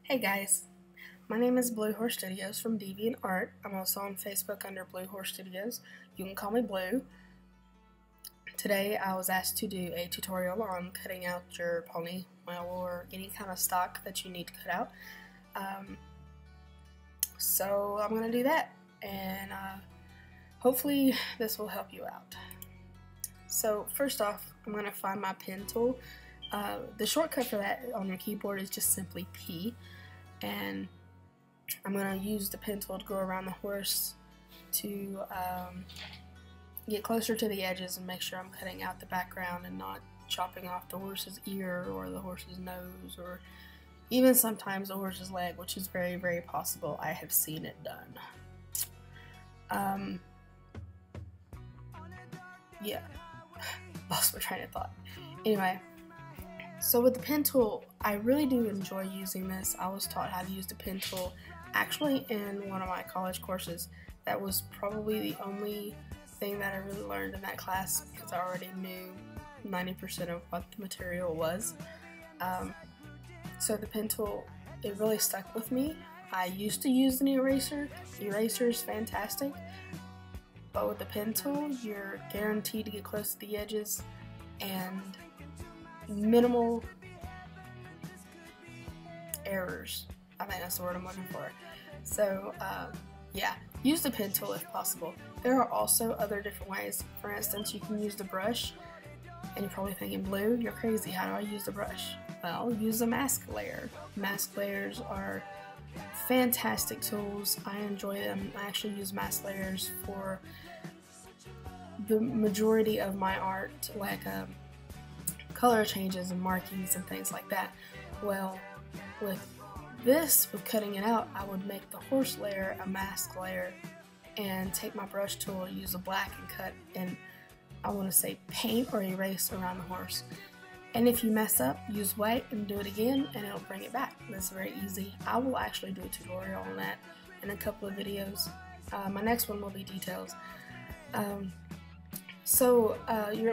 Hey guys, my name is BlueHorseStudios from DeviantArt. I'm also on Facebook under BlueHorseStudios. You can call me Blue. Today I was asked to do a tutorial on cutting out your pony, well, or any kind of stock that you need to cut out. So I'm going to do that, and hopefully this will help you out. So first off, I'm going to find my pen tool. The shortcut for that on your keyboard is just simply P, and I'm going to use the pen tool to go around the horse to get closer to the edges and make sure I'm cutting out the background and not chopping off the horse's ear or the horse's nose or even sometimes the horse's leg, which is very, very possible. I have seen it done. Yeah, lost my train of thought. Anyway, so with the pen tool, I really do enjoy using this. I was taught how to use the pen tool actually in one of my college courses. That was probably the only thing that I really learned in that class because I already knew 90% of what the material was. So the pen tool, it really stuck with me. I used to use an eraser. The eraser is fantastic, but with the pen tool, you're guaranteed to get close to the edges and minimal errors. I think that's the word I'm looking for. So yeah, use the pen tool if possible. There are also other different ways. For instance, you can use the brush, and you're probably thinking, Blue, you're crazy, how do I use the brush? Well, use a mask layer. Mask layers are fantastic tools. I enjoy them. I actually use mask layers for the majority of my art, like color changes and markings and things like that. Well, with cutting it out, I would make the horse layer a mask layer and take my brush tool, use a black, and cut, and I want to say paint or erase around the horse. And if you mess up, use white and do it again and it'll bring it back. That's very easy. I will actually do a tutorial on that in a couple of videos. My next one will be details.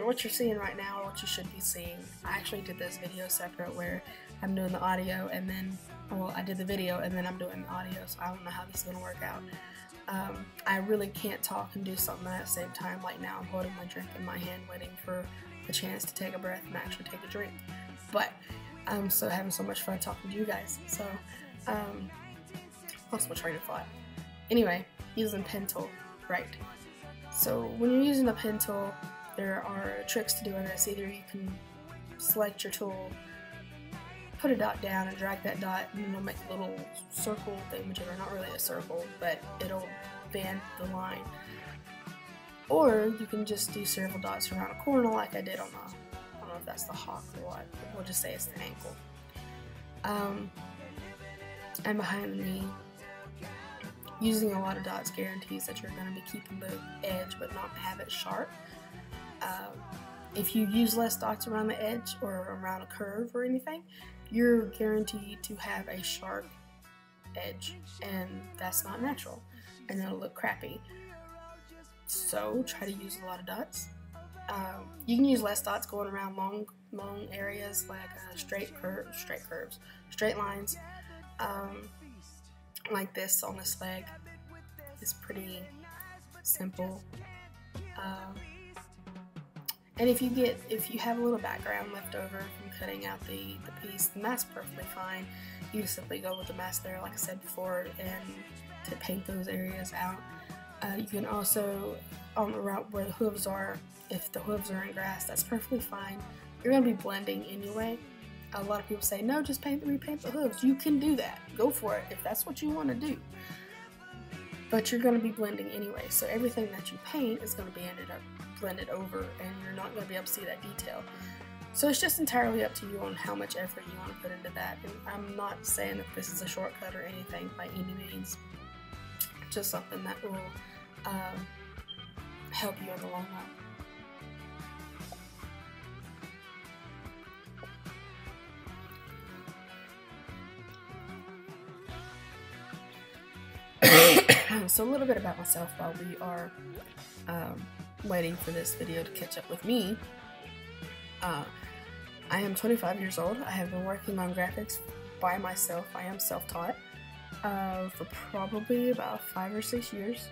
What you're seeing right now, or what you should be seeing, I actually did this video separate where I'm doing the audio and then, well, I did the video and then I'm doing the audio, so I don't know how this is going to work out. I really can't talk and do something at the same time. Like now I'm holding my drink in my hand waiting for the chance to take a breath and actually take a drink. But I'm so having so much fun talking to you guys. So, lost my train of thought. Anyway, using pen tool, right. So when you're using a pen tool, there are tricks to doing this. Either you can select your tool, put a dot down and drag that dot, and it'll make a little circle thing, or not really a circle, but it'll bend the line. Or you can just do several dots around a corner like I did on I don't know if that's the hock or what, we'll just say it's the ankle. And behind the knee, using a lot of dots guarantees that you're going to be keeping the edge but not have it sharp. If you use less dots around the edge or around a curve or anything, you're guaranteed to have a sharp edge, and that's not natural, and it'll look crappy. So try to use a lot of dots. You can use less dots going around long areas like straight lines, like this on this leg. It's pretty simple. And if you have a little background left over from cutting out the piece, then that's perfectly fine. You just simply go with the mask layer, like I said before, and to paint those areas out. You can also, on the route where the hooves are, if the hooves are in grass, that's perfectly fine. You're going to be blending anyway. A lot of people say, no, just repaint the hooves. You can do that. Go for it if that's what you want to do. But you're going to be blending anyway, so everything that you paint is going to be blended over, and you're not going to be able to see that detail. So it's just entirely up to you on how much effort you want to put into that. And I'm not saying that this is a shortcut or anything by any means. Just something that will help you in the long run. So a little bit about myself while we are waiting for this video to catch up with me. I am 25 years old. I have been working on graphics by myself. I am self-taught for probably about 5 or 6 years,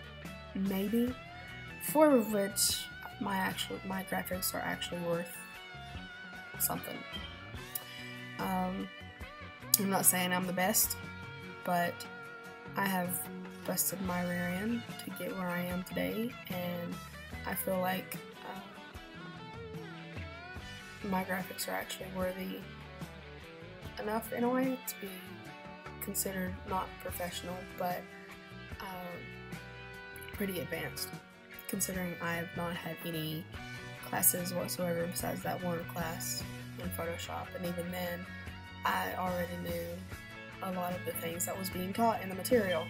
maybe, 4 of which my graphics are actually worth something. I'm not saying I'm the best, but I have busted my rear end to get where I am today, and I feel like my graphics are actually worthy enough in a way to be considered not professional, but pretty advanced, considering I have not had any classes whatsoever besides that one class in Photoshop, and even then I already knew a lot of the things that was being taught in the material.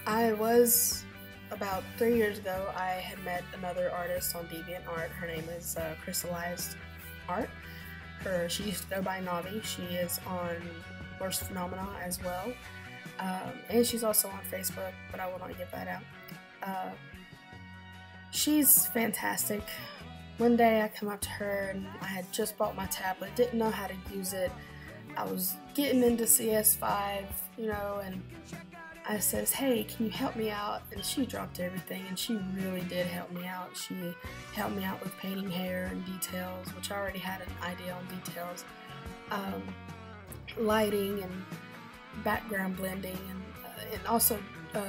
I was, about 3 years ago, I had met another artist on DeviantArt. Her name is Crystallized Art. She used to go by Navi. She is on Horse Phenomena as well. And she's also on Facebook, but I will not give that out. She's fantastic. One day I come up to her and I had just bought my tablet, didn't know how to use it. I was getting into CS5, you know, and I says, hey, can you help me out? And she dropped everything, and she really did help me out. She helped me out with painting hair and details, which I already had an idea on details, lighting and background blending, and also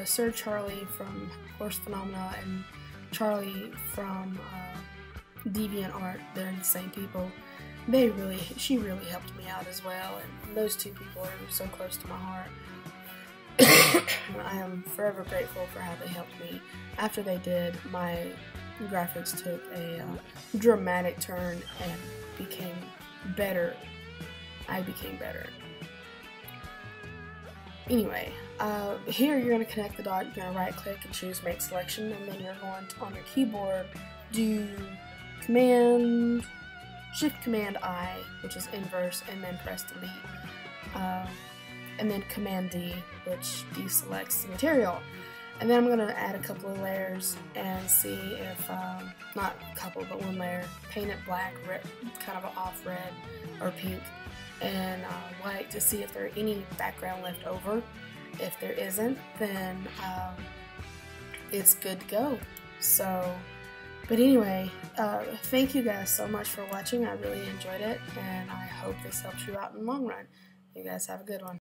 Sir Charlie from Horse Phenomena and Charlie from DeviantArt. They're the same people. She really helped me out as well, and those two people are so close to my heart. I am forever grateful for how they helped me. After they did, my graphics took a dramatic turn and became better. I became better. Anyway, here you're going to connect the dot. You're going to right click and choose make selection, and then you're going to, on your keyboard, do Shift Command I, which is inverse, and then press delete. And then Command D, which deselects the material. And then I'm going to add a couple of layers and see if, not a couple, but one layer, paint it black, red, kind of an off red or pink, and white to see if there are any background left over. If there isn't, then it's good to go. So, but anyway, thank you guys so much for watching. I really enjoyed it, and I hope this helps you out in the long run. You guys have a good one.